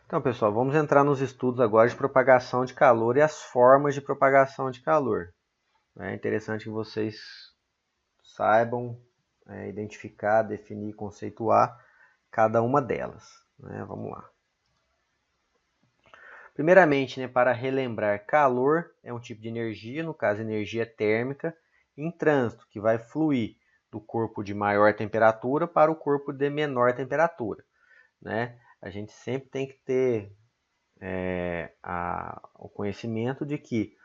Então, pessoal, vamos entrar nos estudos agora de propagação de calor e as formas de propagação de calor. É interessante que vocês saibam identificar, definir, conceituar cada uma delas. Vamos lá. Primeiramente, para relembrar, calor é um tipo de energia, no caso energia térmica, em trânsito, que vai fluir do corpo de maior temperatura para o corpo de menor temperatura. A gente sempre tem que ter o conhecimento de que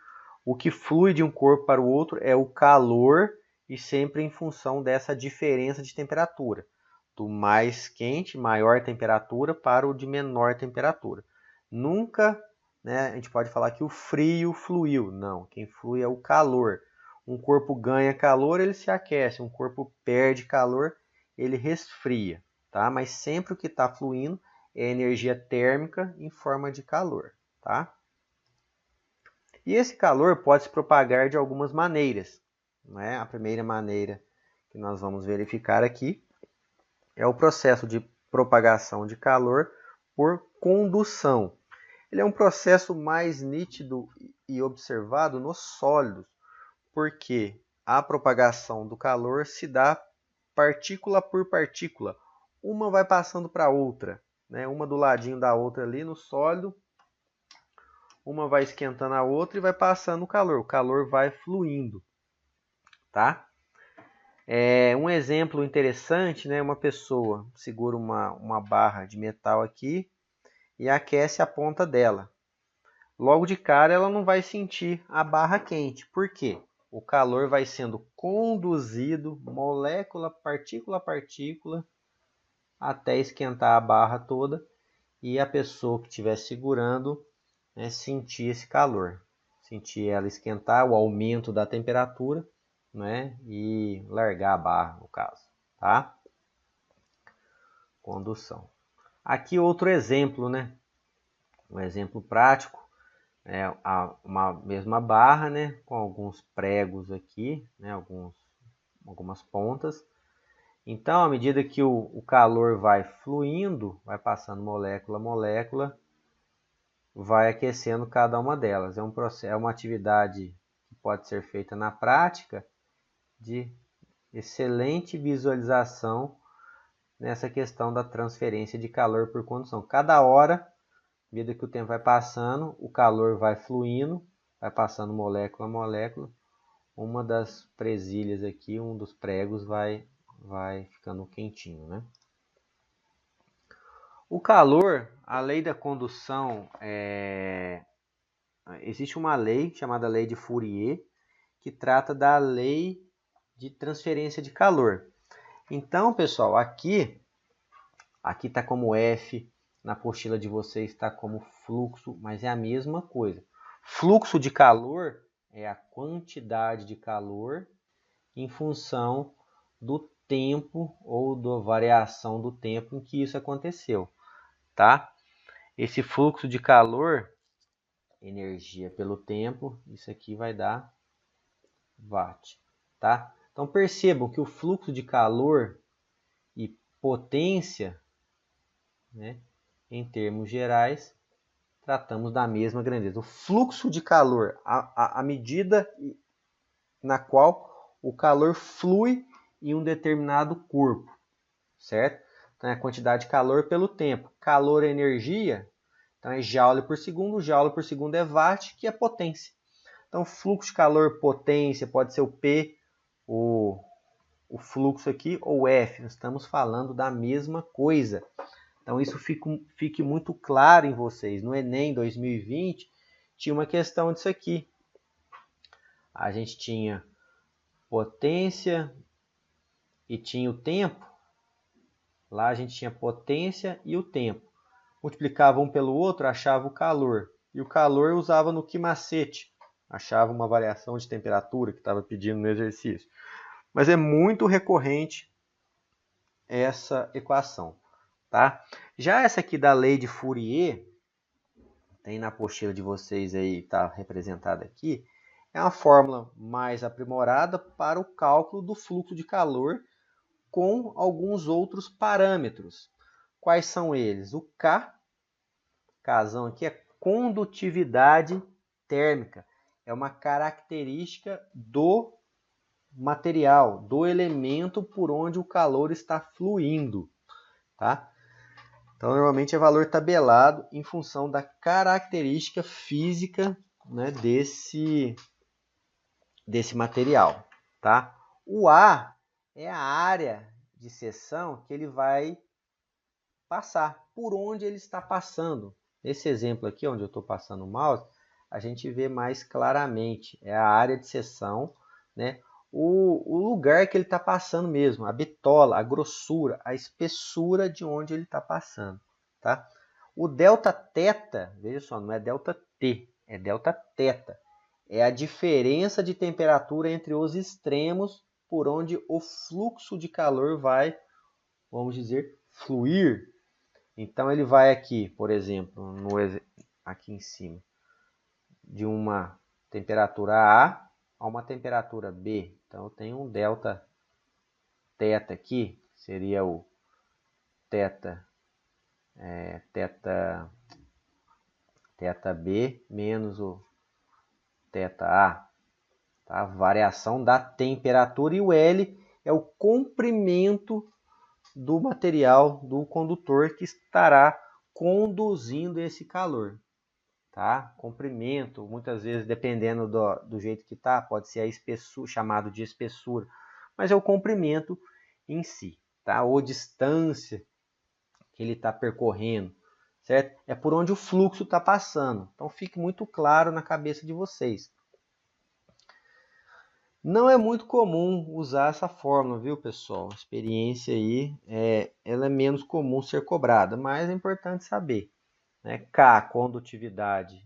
o que flui de um corpo para o outro é o calor e sempre em função dessa diferença de temperatura. Do mais quente, maior temperatura, para o de menor temperatura. Nunca a gente pode falar que o frio fluiu. Não, quem flui é o calor. Um corpo ganha calor, ele se aquece. Um corpo perde calor, ele resfria. Tá? Mas sempre o que está fluindo é energia térmica em forma de calor. Tá? E esse calor pode se propagar de algumas maneiras. A primeira maneira que nós vamos verificar aqui é o processo de propagação de calor por condução. Ele é um processo mais nítido e observado nos sólidos, porque a propagação do calor se dá partícula por partícula. Uma vai passando para a outra, uma do ladinho da outra ali no sólido. Uma vai esquentando a outra e vai passando o calor. O calor vai fluindo, tá? Um exemplo interessante, uma pessoa segura uma barra de metal aqui e aquece a ponta dela. Logo de cara ela não vai sentir a barra quente. Por quê? O calor vai sendo conduzido molécula, partícula a partícula, até esquentar a barra toda e a pessoa que estiver segurando sentir esse calor, sentir ela esquentar, o aumento da temperatura, e largar a barra, no caso, tá? Condução. Aqui outro exemplo, um exemplo prático, uma mesma barra, com alguns pregos aqui, algumas pontas. Então, à medida que o calor vai fluindo, vai passando molécula a molécula, vai aquecendo cada uma delas. É uma atividade que pode ser feita na prática de excelente visualização nessa questão da transferência de calor por condução. Cada hora, à medida que o tempo vai passando, o calor vai fluindo, vai passando molécula a molécula. Uma das presilhas aqui, um dos pregos vai ficando quentinho, O calor, a lei da condução, existe uma lei chamada lei de Fourier, que trata da lei de transferência de calor. Então, pessoal, aqui está como F, na apostila de vocês está como fluxo, mas é a mesma coisa. Fluxo de calor é a quantidade de calor em função do tempo ou da variação do tempo em que isso aconteceu, tá? Esse fluxo de calor, energia pelo tempo, isso aqui vai dar watt, tá? Então percebam que o fluxo de calor e potência, em termos gerais, tratamos da mesma grandeza. O fluxo de calor, a medida na qual o calor flui em um determinado corpo, certo? Então é a quantidade de calor pelo tempo. Calor é energia, então é joule por segundo é watt, que é potência. Então fluxo de calor, potência, pode ser o P, o fluxo aqui, ou F. Nós estamos falando da mesma coisa. Então isso fique muito claro em vocês. No Enem 2020 tinha uma questão disso aqui. A gente tinha potência e tinha o tempo. Lá a gente tinha potência e o tempo. Multiplicava um pelo outro, achava o calor. E o calor usava no que macete. Achava uma variação de temperatura que estava pedindo no exercício. Mas é muito recorrente essa equação. Tá? Já essa aqui da lei de Fourier, tem na apostila de vocês aí, está representada aqui, é uma fórmula mais aprimorada para o cálculo do fluxo de calor com alguns outros parâmetros. Quais são eles? O K, Kzão aqui é condutividade térmica. É uma característica do material, do elemento por onde o calor está fluindo, tá? Então, normalmente é valor tabelado em função da característica física, né, desse material, tá? O A é a área de seção que ele vai passar, por onde ele está passando. Nesse exemplo aqui, onde eu estou passando o mouse, a gente vê mais claramente, é a área de seção, né? O lugar que ele está passando mesmo, a bitola, a grossura, a espessura de onde ele está passando, tá? O delta θ, veja só, não é delta T, é delta θ. É a diferença de temperatura entre os extremos por onde o fluxo de calor vai, vamos dizer, fluir. Então ele vai aqui, por exemplo, aqui em cima, de uma temperatura A a uma temperatura B. Então eu tenho um delta θ aqui, seria o θ B menos o θA. Tá? A variação da temperatura, e o L é o comprimento do material do condutor que estará conduzindo esse calor. Tá? Comprimento, muitas vezes, dependendo do jeito que está, pode ser a espessura, chamado de espessura, mas é o comprimento em si, tá? Ou distância que ele está percorrendo, certo? É por onde o fluxo está passando. Então fique muito claro na cabeça de vocês. Não é muito comum usar essa fórmula, viu, pessoal? A experiência aí, ela é menos comum ser cobrada, mas é importante saber. Né? K, condutividade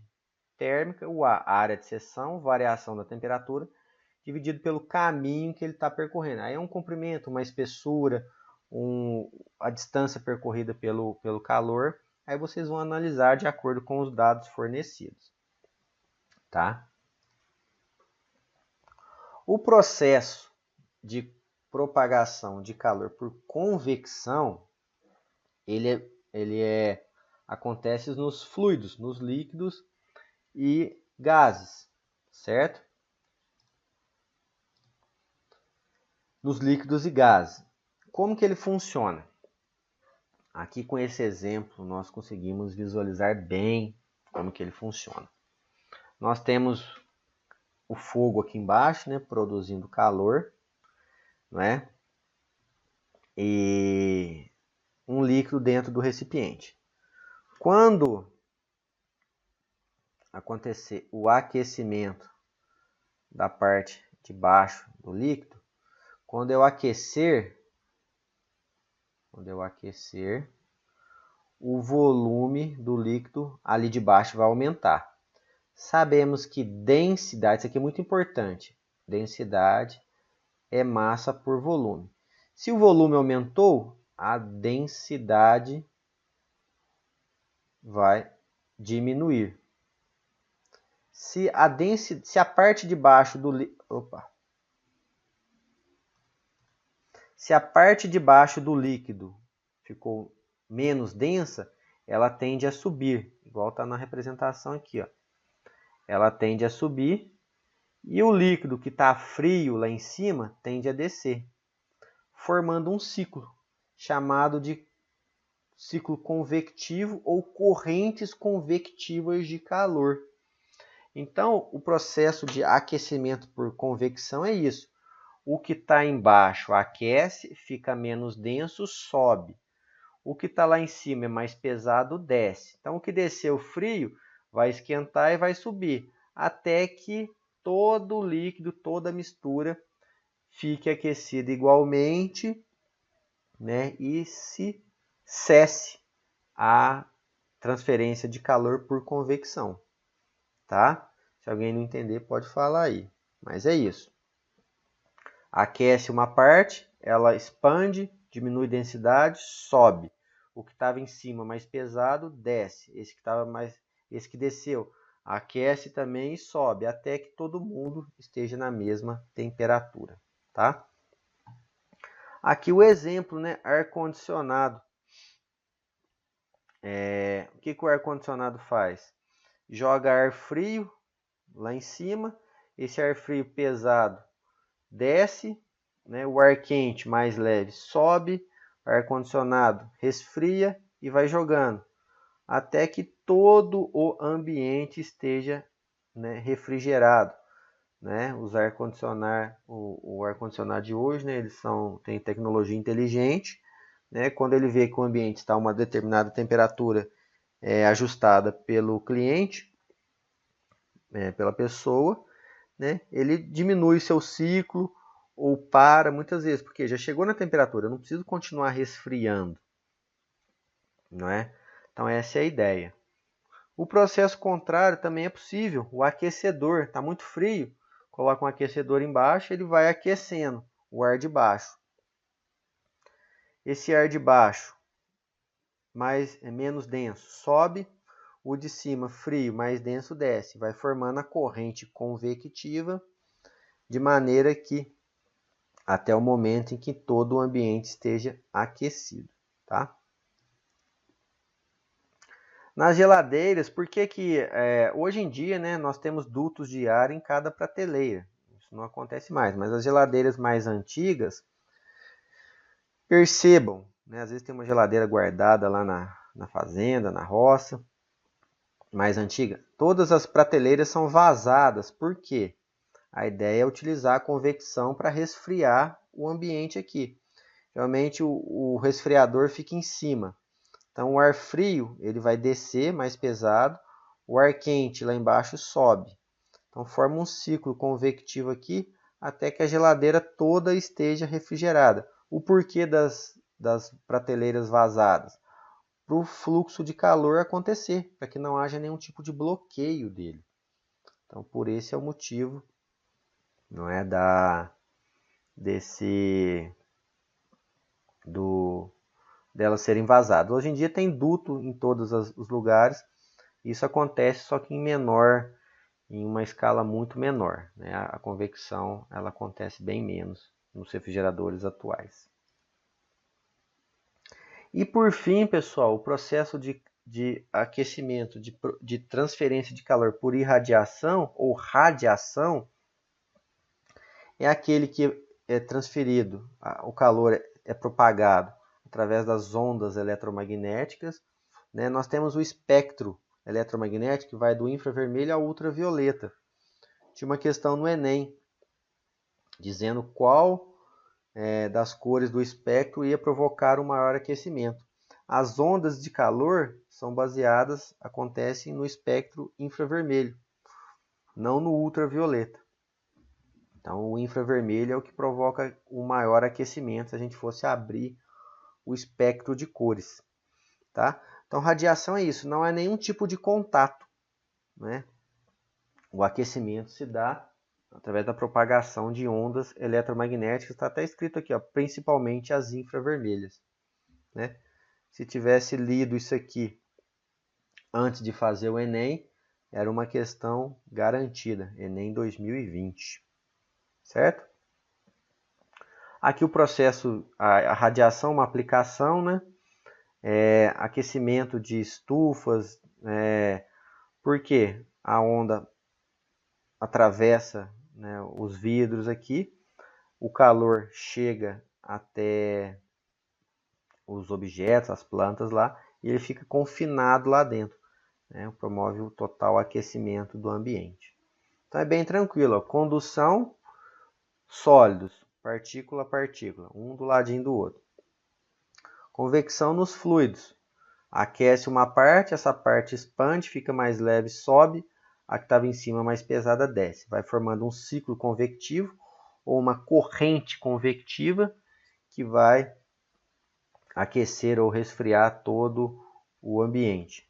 térmica, o A, área de seção, variação da temperatura, dividido pelo caminho que ele está percorrendo. Aí é um comprimento, uma espessura, a distância percorrida pelo calor. Aí vocês vão analisar de acordo com os dados fornecidos. Tá? O processo de propagação de calor por convecção, acontece nos fluidos, nos líquidos e gases, certo? Nos líquidos e gases. Como que ele funciona? Aqui com esse exemplo nós conseguimos visualizar bem como que ele funciona. Nós temos o fogo aqui embaixo, né, produzindo calor, né? E um líquido dentro do recipiente. Quando acontecer o aquecimento da parte de baixo do líquido, quando eu aquecer, o volume do líquido ali de baixo vai aumentar. Sabemos que densidade, isso aqui é muito importante, densidade é massa por volume. Se o volume aumentou, a densidade vai diminuir. Se a parte de baixo do líquido ficou menos densa, ela tende a subir, igual está na representação aqui, ó. Ela tende a subir e o líquido que está frio lá em cima tende a descer, formando um ciclo chamado de ciclo convectivo ou correntes convectivas de calor. Então, o processo de aquecimento por convecção é isso. O que está embaixo aquece, fica menos denso, sobe. O que está lá em cima é mais pesado, desce. Então, o que desceu frio vai esquentar e vai subir, até que todo o líquido, toda a mistura fique aquecida igualmente, né, e se cesse a transferência de calor por convecção. Tá? Se alguém não entender, pode falar aí. Mas é isso. Aquece uma parte, ela expande, diminui densidade, sobe. O que estava em cima mais pesado desce. Esse que desceu aquece também e sobe, até que todo mundo esteja na mesma temperatura, tá? Aqui o exemplo, né? Ar-condicionado. O que o ar-condicionado faz? Joga ar frio lá em cima, esse ar frio pesado desce, né? O ar quente mais leve sobe, o ar-condicionado resfria e vai jogando, até que todo o ambiente esteja, né, refrigerado. Né? O ar-condicionado de hoje, né, têm tecnologia inteligente, né? Quando ele vê que o ambiente está a uma determinada temperatura ajustada pelo cliente, pela pessoa, né, ele diminui seu ciclo ou para muitas vezes, porque já chegou na temperatura, eu não preciso continuar resfriando, não é? Então essa é a ideia. O processo contrário também é possível. O aquecedor está muito frio, coloca um aquecedor embaixo, ele vai aquecendo o ar de baixo. Esse ar de baixo menos denso sobe, o de cima frio mais denso desce, vai formando a corrente convectiva, de maneira que até o momento em que todo o ambiente esteja aquecido, tá? Nas geladeiras, por que hoje em dia, né, nós temos dutos de ar em cada prateleira? Isso não acontece mais, mas as geladeiras mais antigas, percebam, né, às vezes tem uma geladeira guardada lá na fazenda, na roça, mais antiga, todas as prateleiras são vazadas. Por quê? A ideia é utilizar a convecção para resfriar o ambiente aqui. Geralmente o resfriador fica em cima. Então o ar frio ele vai descer mais pesado, o ar quente lá embaixo sobe. Então forma um ciclo convectivo aqui até que a geladeira toda esteja refrigerada. O porquê das prateleiras vazadas? Para o fluxo de calor acontecer, para que não haja nenhum tipo de bloqueio dele. Então por esse é o motivo, não é, delas serem vazadas. Hoje em dia tem duto em todos os lugares. Isso acontece só que em uma escala muito menor, né? A convecção ela acontece bem menos nos refrigeradores atuais. E por fim, pessoal, o processo de aquecimento, de transferência de calor por irradiação ou radiação é aquele que é transferido, o calor é propagado através das ondas eletromagnéticas. Né? Nós temos o espectro eletromagnético que vai do infravermelho ao ultravioleta. Tinha uma questão no Enem, dizendo qual das cores do espectro ia provocar um maior aquecimento. As ondas de calor acontecem no espectro infravermelho, não no ultravioleta. Então, o infravermelho é o que provoca o maior aquecimento se a gente fosse abrir o espectro de cores. Tá? Então, radiação é isso, não é nenhum tipo de contato. Né? O aquecimento se dá através da propagação de ondas eletromagnéticas. Está até escrito aqui, ó, principalmente as infravermelhas. Né? Se tivesse lido isso aqui antes de fazer o Enem, era uma questão garantida. Enem 2020. Certo? Aqui o processo, a radiação, uma aplicação, né? Aquecimento de estufas, porque a onda atravessa, né, os vidros aqui, o calor chega até os objetos, as plantas lá, e ele fica confinado lá dentro, né, promove o total aquecimento do ambiente. Então é bem tranquilo, ó, condução, sólidos, partícula a partícula, um do ladinho do outro. Convecção nos fluidos. Aquece uma parte, essa parte expande, fica mais leve, sobe, a que estava em cima mais pesada desce. Vai formando um ciclo convectivo ou uma corrente convectiva que vai aquecer ou resfriar todo o ambiente.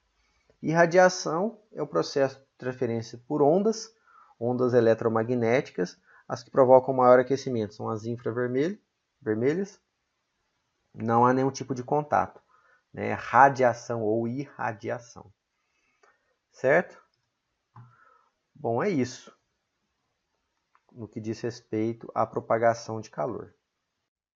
E radiação é o processo de transferência por ondas eletromagnéticas. As que provocam maior aquecimento são as infravermelhas. Não há nenhum tipo de contato, né? Radiação ou irradiação. Certo? Bom, é isso no que diz respeito à propagação de calor.